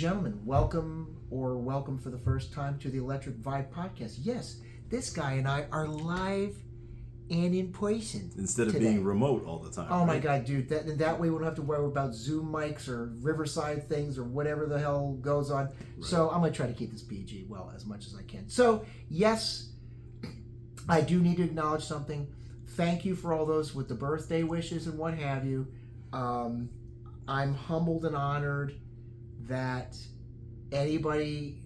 gentlemen, welcome for the first time to the Electric Vibe podcast. Yes, this guy and I are live and in person instead of today. being remote all the time. Oh my right? God, dude! That way we don't have to worry about Zoom mics or Riverside things or whatever the hell goes on. Right. So I'm gonna try to keep this PG as much as I can. So yes, I do need to acknowledge something. Thank you for all those with the birthday wishes and what have you. I'm humbled and honored that anybody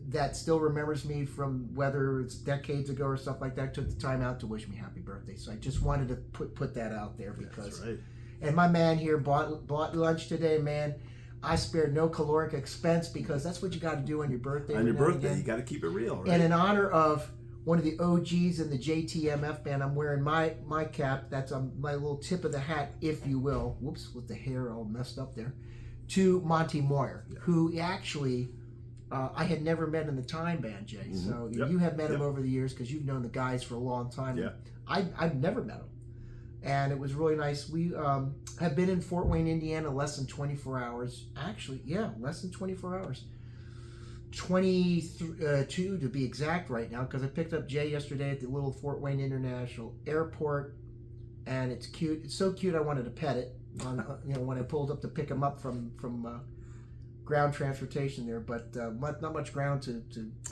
that still remembers me from whether it's decades ago or stuff like that took the time out to wish me happy birthday. So I just wanted to put that out there because. That's right. And my man here bought lunch today, man. I spared no caloric expense because that's what you got to do on your birthday. On your birthday, you got to keep it real, right? And in honor of one of the OGs in the JTMF band, I'm wearing my cap. That's my little tip of the hat, if you will. Whoops, with the hair all messed up there. To Monty Moyer, who actually I had never met in the Time Band, Jay. Mm-hmm. So you have met him over the years because you've known the guys for a long time. Yeah. I've never met him. And it was really nice. We have been in Fort Wayne, Indiana, less than 24 hours. Actually, less than 24 hours. 22 to be exact right now, because I picked up Jay yesterday at the little Fort Wayne International Airport, and it's cute. It's so cute I wanted to pet it on when I pulled up to pick him up from ground transportation there, but not much ground to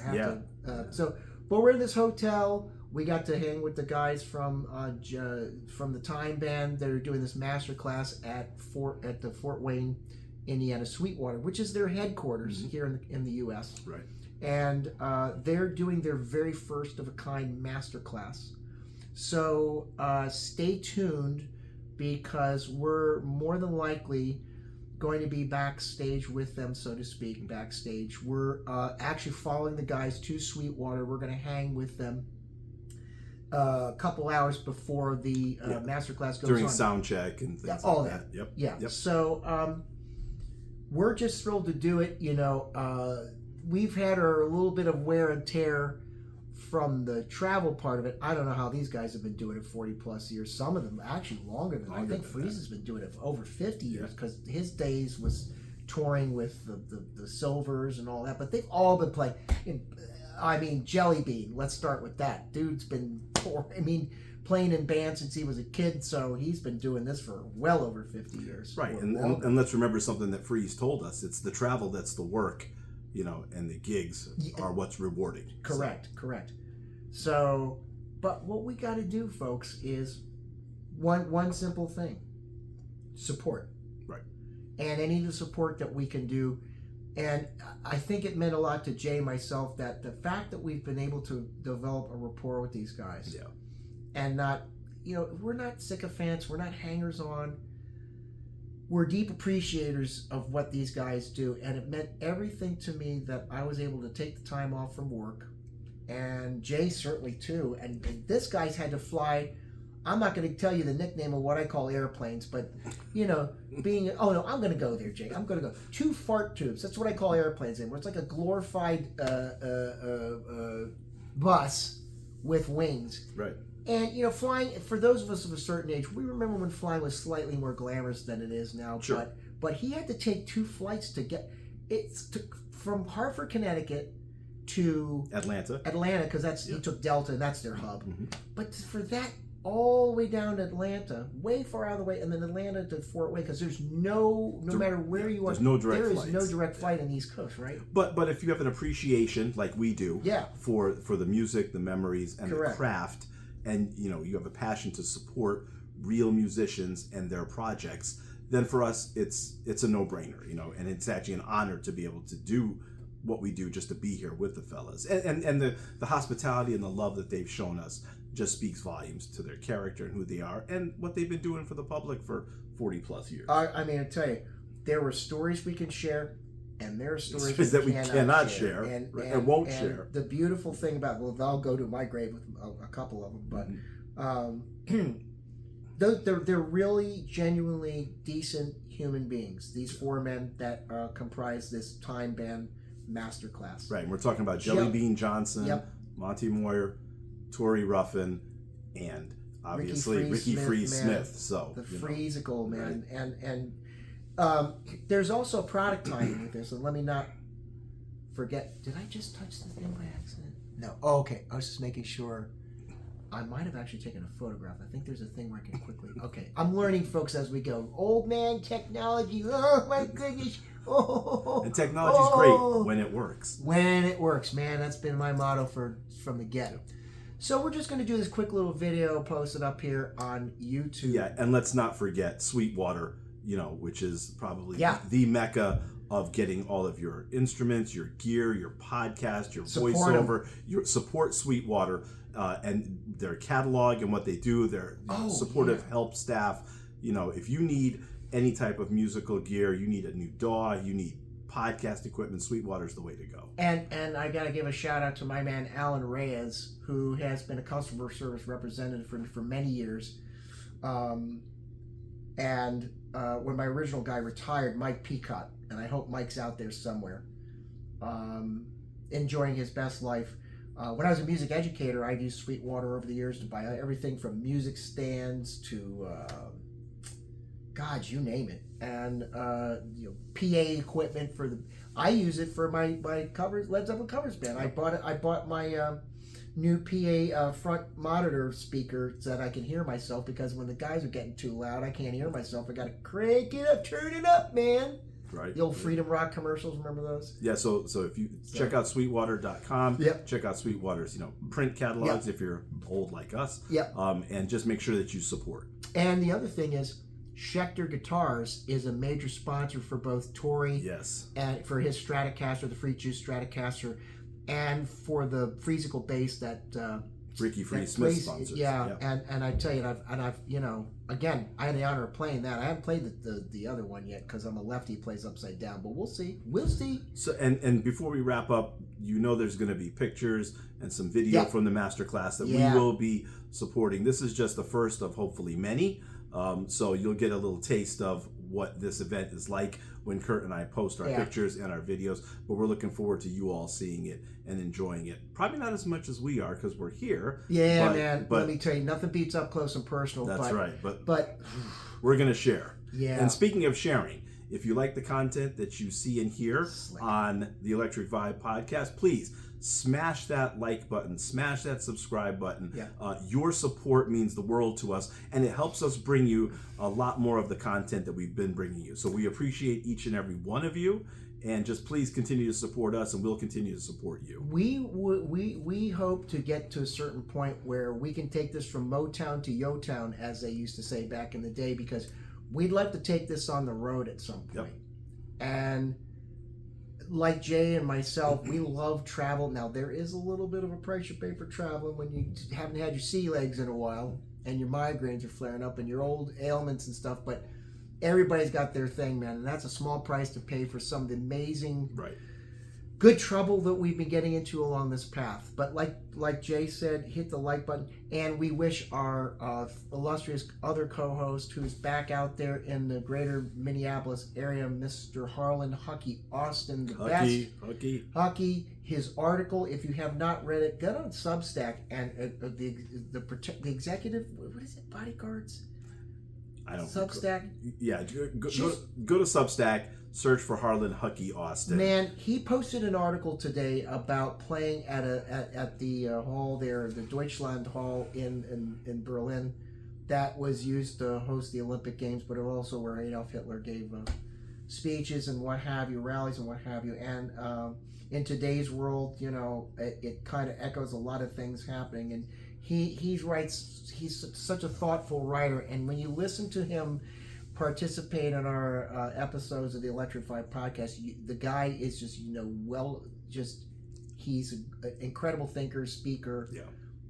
have to. But we're in this hotel. We got to hang with the guys from the Time Band that are doing this master class at the Fort Wayne, Indiana Sweetwater, which is their headquarters here in the U.S. Right. And they're doing their very first of a kind master class. So stay tuned, because we're more than likely going to be backstage with them, so to speak, backstage. We're actually following the guys to Sweetwater. We're going to hang with them a couple hours before the master class goes during on. Sound check and things all like that. Yep. Yeah. Yep. So we're just thrilled to do it. We've had a little bit of wear and tear from the travel part of it. I don't know how these guys have been doing it 40 plus years. Some of them actually longer than that. I think Freeze has been doing it for over 50 years, because his days was touring with the Silvers and all that. But they've all been playing. I mean, Jelly Bean, let's start with that. Dude's been playing in bands since he was a kid, so he's been doing this for well over 50 years. Right, and let's remember something that Freeze told us. It's the travel that's the work, and the gigs are what's rewarding. Correct. So, but what we got to do, folks, is one simple thing: support. Right. And any of the support that we can do. And I think it meant a lot to Jay, myself, that the fact that we've been able to develop a rapport with these guys, and not, we're not sycophants, we're not hangers on. We're deep appreciators of what these guys do, and it meant everything to me that I was able to take the time off from work, and Jay certainly too. And this guy's had to fly. I'm not going to tell you the nickname of what I call airplanes, but I'm going to go there, Jay. I'm going to go 2 fart tubes. That's what I call airplanes anymore. It's like a glorified bus with wings. Right. And flying, for those of us of a certain age, we remember when flying was slightly more glamorous than it is now. Sure. But he had to take 2 flights to get from Hartford, Connecticut to Atlanta, because he took Delta and that's their hub. Mm-hmm. But for that, all the way down to Atlanta, way far out of the way, and then Atlanta to Fort Wayne, because there's no matter where you are, there's no direct there flights. is no direct flight on the East Coast, right? But if you have an appreciation like we do, for the music, the memories, and the craft, and you have a passion to support real musicians and their projects, then for us it's a no-brainer, and it's actually an honor to be able to do what we do, just to be here with the fellas, and the hospitality and the love that they've shown us just speaks volumes to their character and who they are and what they've been doing for the public for 40 plus years. I tell you, there were stories we can share, and there are stories that we cannot share and won't share. The beautiful thing about, I'll go to my grave with a couple of them, but they're really genuinely decent human beings. These 4 men that comprise this Time Band masterclass. Right, and we're talking about Jelly Bean Johnson, Monty Moyer, Tori Ruffin, and obviously Ricky Freeze Smith. So the Freeze-ical, man, and There's also a product tie-in with this, and let me not forget. Did I just touch the thing by accident? No. Oh, okay. I was just making sure. I might have actually taken a photograph. I think there's a thing where I can quickly. Okay, I'm learning, folks, as we go. Old man technology. Oh my goodness. Oh. And technology's great when it works. When it works, man. That's been my motto from the get. So we're just going to do this quick little video, post it up here on YouTube. Yeah, and let's not forget Sweetwater, which is probably the mecca of getting all of your instruments, your gear, your podcast, your voiceover. Your support Sweetwater and their catalog and what they do, their supportive help staff. If you need any type of musical gear, you need a new DAW, you need podcast equipment, Sweetwater's the way to go. And I got to give a shout out to my man Alan Reyes, who has been a customer service representative for many years. When my original guy retired, Mike Peacock, and I hope Mike's out there somewhere, enjoying his best life. When I was a music educator, I'd used Sweetwater over the years to buy everything from music stands to God, you name it, and PA equipment I use it for my covers, Led Zeppelin covers band. I bought my new PA front monitor speaker so that I can hear myself, because when the guys are getting too loud, I can't hear myself. I gotta crank it up, turn it up, man. Right. The old Freedom Rock commercials, remember those? Yeah, so if you check out Sweetwater.com, check out Sweetwater's print catalogs if you're old like us, and just make sure that you support. And the other thing is, Schecter Guitars is a major sponsor for both Tori, and for his Stratocaster, the Free Juice Stratocaster, and for the Freesical bass that Ricky Free Smith sponsors. And I tell you, I've again, I had the honor of playing that. I haven't played the other one yet because I'm a lefty, plays upside down, but we'll see. So and before we wrap up, there's going to be pictures and some video from the masterclass that we will be supporting. This is just the first of hopefully many. So you'll get a little taste of what this event is like when Kurt and I post our pictures and our videos, but we're looking forward to you all seeing it and enjoying it. Probably not as much as we are because we're here. Man. But let me tell you, nothing beats up close and personal. That's right. But we're going to share. Yeah. And speaking of sharing, if you like the content that you see and hear on the Electric Vibe podcast, please smash that like button, smash that subscribe button. Your support means the world to us, and it helps us bring you a lot more of the content that we've been bringing you. So we appreciate each and every one of you, and just please continue to support us, and we'll continue to support you. We hope to get to a certain point where we can take this from Motown to Yo-Town, as they used to say back in the day, because we'd like to take this on the road at some point. And like Jay and myself, we love travel. Now, there is a little bit of a price you pay for traveling when you haven't had your sea legs in a while and your migraines are flaring up and your old ailments and stuff, but everybody's got their thing, man, and that's a small price to pay for some of the amazing good trouble that we've been getting into along this path. But like Jay said, hit the like button, and we wish our illustrious other co-host, who's back out there in the greater Minneapolis area, Mr. Harlan Hucky Austin, the best. Hucky, his article, if you have not read it, get on Substack, and the executive, what is it, bodyguards? I don't Substack? Go to Substack. Search for Harlan Hucky Austin. Man, he posted an article today about playing at the hall there, the Deutschland Hall in Berlin, that was used to host the Olympic Games, but also where Adolf Hitler gave speeches and what have you, rallies and what have you. And in today's world, it kind of echoes a lot of things happening. And he writes. He's such a thoughtful writer, and when you listen to him participate in our episodes of the Electric Vibe podcast, the guy is just he's an incredible thinker, speaker,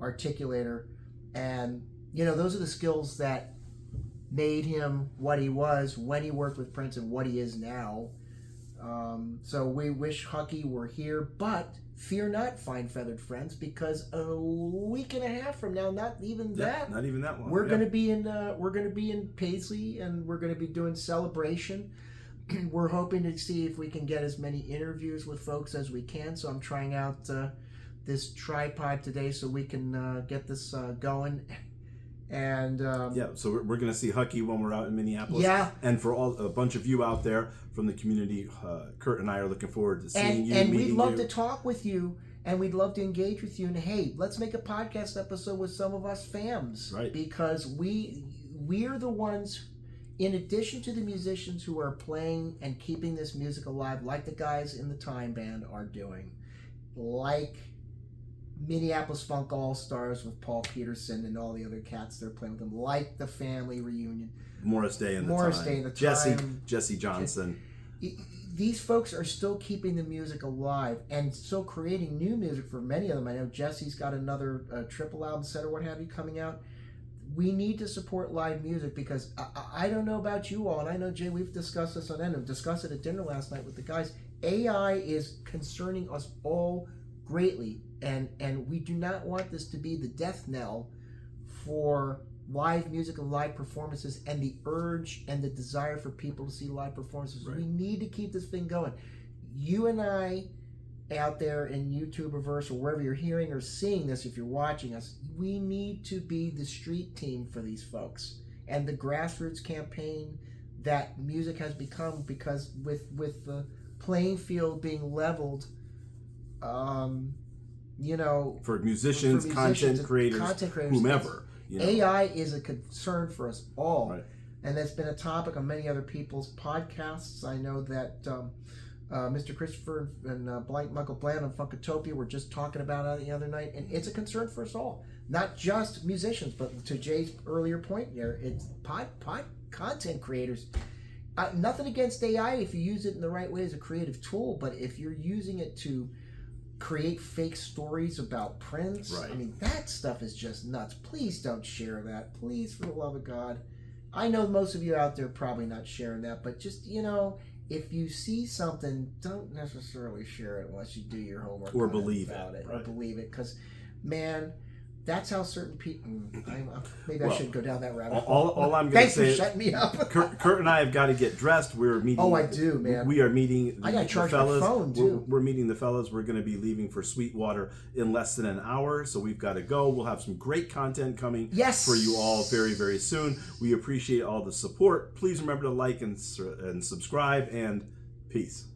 articulator, and those are the skills that made him what he was when he worked with Prince and what he is now. So we wish Hucky were here, but fear not, fine feathered friends, because a week and a half from now, not even that long, we're going to be in Paisley, and we're going to be doing Celebration. We're hoping to see if we can get as many interviews with folks as we can. So I'm trying out this tripod today so we can get this going. And so we're going to see Hucky when we're out in Minneapolis. Yeah. And for a bunch of you out there from the community, Kurt and I are looking forward to seeing you. And we'd love to talk with you, and we'd love to engage with you. And hey, let's make a podcast episode with some of us fams, right? Because we're the ones, in addition to the musicians who are playing and keeping this music alive, like the guys in the Time Band are doing, like Minneapolis Funk All-Stars with Paul Peterson and all the other cats they're playing with them, like the Family Reunion, Morris Day in the Time, Jesse Johnson. These folks are still keeping the music alive and still creating new music for many of them. I know Jesse's got another triple album set or what have you coming out. We need to support live music because I don't know about you all, and I know, Jay, we've discussed this on end and discussed it at dinner last night with the guys. AI is concerning us all greatly, and we do not want this to be the death knell for live music and live performances and the urge and the desire for people to see live performances. Right. We need to keep this thing going. You and I out there in YouTubeverse or wherever you're hearing or seeing this, if you're watching us, we need to be the street team for these folks and the grassroots campaign that music has become, because with the playing field being leveled, for musicians, content creators, whomever. AI is a concern for us all, right. And that's been a topic on many other people's podcasts. I know that Mr. Christopher and Michael Bland on Funkatopia were just talking about it the other night, and it's a concern for us all, not just musicians, but to Jay's earlier point here, it's content creators. Nothing against AI if you use it in the right way as a creative tool, but if you're using it to create fake stories about Prince, right. I mean, that stuff is just nuts. Please don't share that. Please, for the love of God. I know most of you out there probably not sharing that, but just, if you see something, don't necessarily share it unless you do your homework or believe about it. Right. Or believe it, because, man, that's how certain people. Maybe I should go down that rabbit hole. All I'm going to say is, shutting me up. Kurt and I have got to get dressed. We're meeting. Oh, I do, man. We are meeting. I got to charge my phone too. We're meeting the fellas. We're going to be leaving for Sweetwater in less than an hour, so we've got to go. We'll have some great content coming for you all very, very soon. We appreciate all the support. Please remember to like and subscribe, and peace.